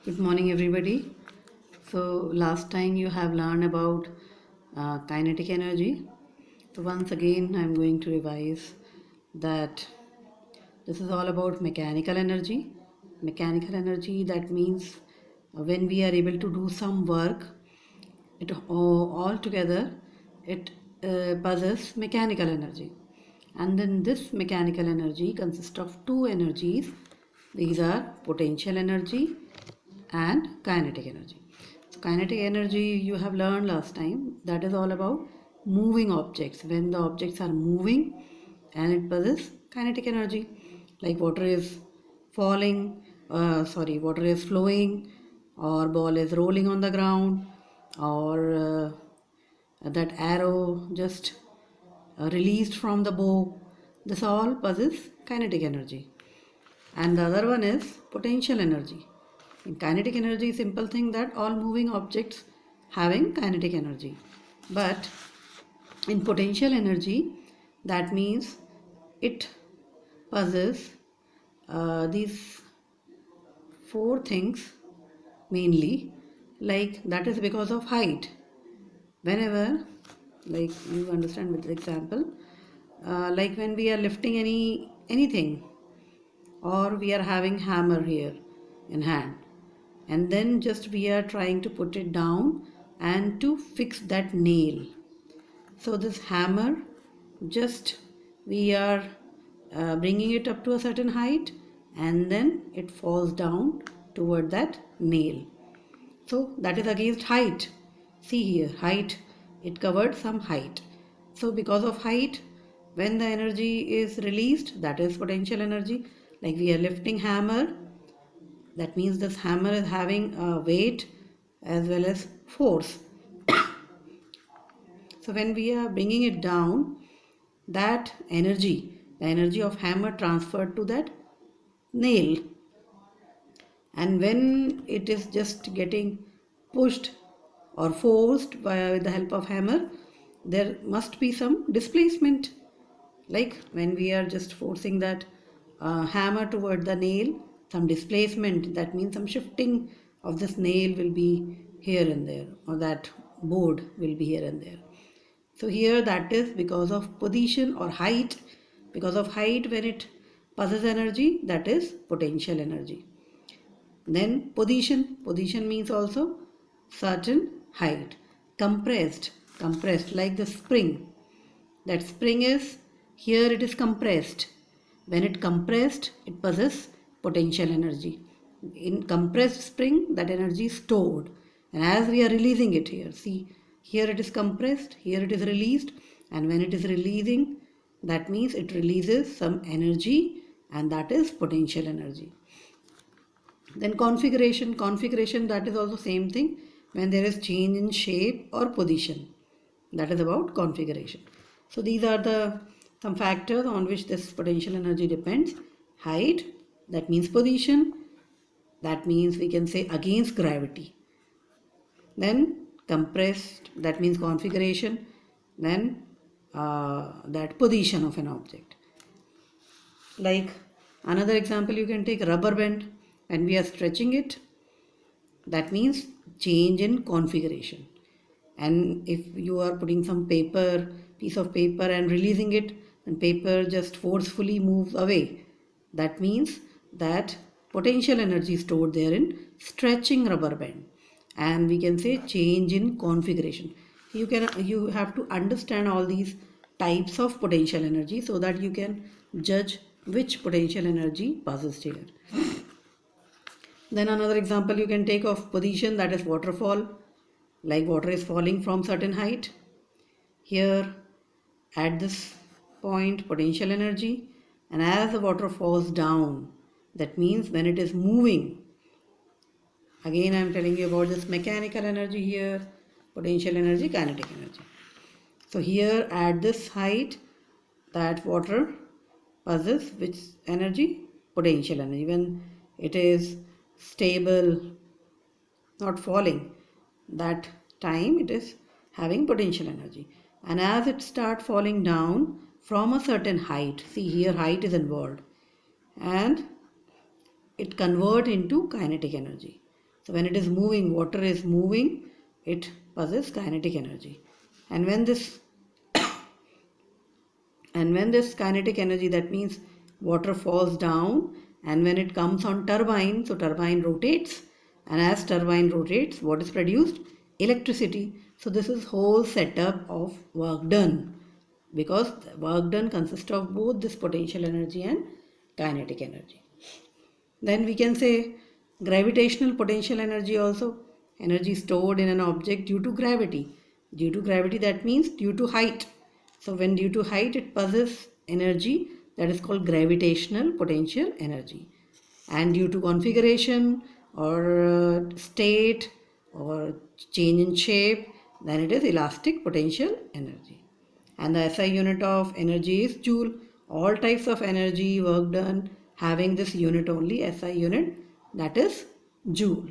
Good morning, everybody. So, last time you have learned about kinetic energy. So, once again, I'm going to revise that this is all about mechanical energy. Mechanical energy, that means when we are able to do some work, it all together it possesses mechanical energy. And then this mechanical energy consists of two energies. These are potential energy and kinetic energy. So kinetic energy you have learned last time, that is all about moving objects. When the objects are moving and it possesses kinetic energy, like water is water is flowing, or ball is rolling on the ground, or that arrow just released from the bow. This all possesses kinetic energy. And the other one is potential energy. In kinetic energy, simple thing that all moving objects having kinetic energy. But in potential energy, that means it possesses these four things mainly, like that is because of height. Whenever, like you understand with the example, like when we are lifting anything, or we are having hammer here in hand, and then just we are trying to put it down and to fix that nail. So this hammer, just we are bringing it up to a certain height, and then it falls down toward that nail. So that is against height. See here, height, it covered some height. So because of height, when the energy is released, that is potential energy. Like we are lifting hammer, that means this hammer is having a weight as well as force. So when we are bringing it down, that energy, the energy of hammer transferred to that nail, and when it is just getting pushed or forced with the help of hammer, there must be some displacement. Like when we are just forcing that hammer toward the nail, some displacement, that means some shifting of this nail will be here and there, or that board will be here and there. So here that is because of position or height. Because of height, when it passes energy, that is potential energy. Then position means also certain height. Compressed like the spring. That spring is, here it is compressed. When it compressed, it possesses potential energy. In compressed spring, that energy is stored. And as we are releasing it here, see, here it is compressed, here it is released. And when it is releasing, that means it releases some energy, and that is potential energy. Then configuration, that is also same thing. When there is change in shape or position, that is about configuration. So these are the some factors on which this potential energy depends. Height, that means position, that means we can say against gravity. Then compressed, that means configuration. Then that position of an object. Like another example, you can take rubber band. When we are stretching it, that means change in configuration. And if you are putting some piece of paper and releasing it, and paper just forcefully moves away, that means that potential energy stored there in stretching rubber band. And we can say change in configuration. You have to understand all these types of potential energy so that you can judge which potential energy passes here. Then another example you can take of position, that is waterfall. Like water is falling from certain height. Here at this point, potential energy, and as the water falls down, that means when it is moving, again I am telling you about this mechanical energy here, potential energy, kinetic energy. So here at this height, that water possesses which energy? Potential energy. When it is stable, not falling, that time it is having potential energy. And as it start falling down from a certain height, see here height is involved, and it convert into kinetic energy. So when it is moving, water is moving, it possesses kinetic energy. And when this kinetic energy, that means water falls down, and when it comes on turbine, so turbine rotates, and as turbine rotates, what is produced? Electricity. So this is whole setup of work done, because work done consists of both this potential energy and kinetic energy. Then we can say gravitational potential energy also, energy stored in an object due to gravity. Due to gravity, that means due to height. So when due to height it possesses energy, that is called gravitational potential energy. And due to configuration or state or change in shape, then it is elastic potential energy. And the SI unit of energy is joule. All types of energy work done having this unit only, SI unit, that is joule.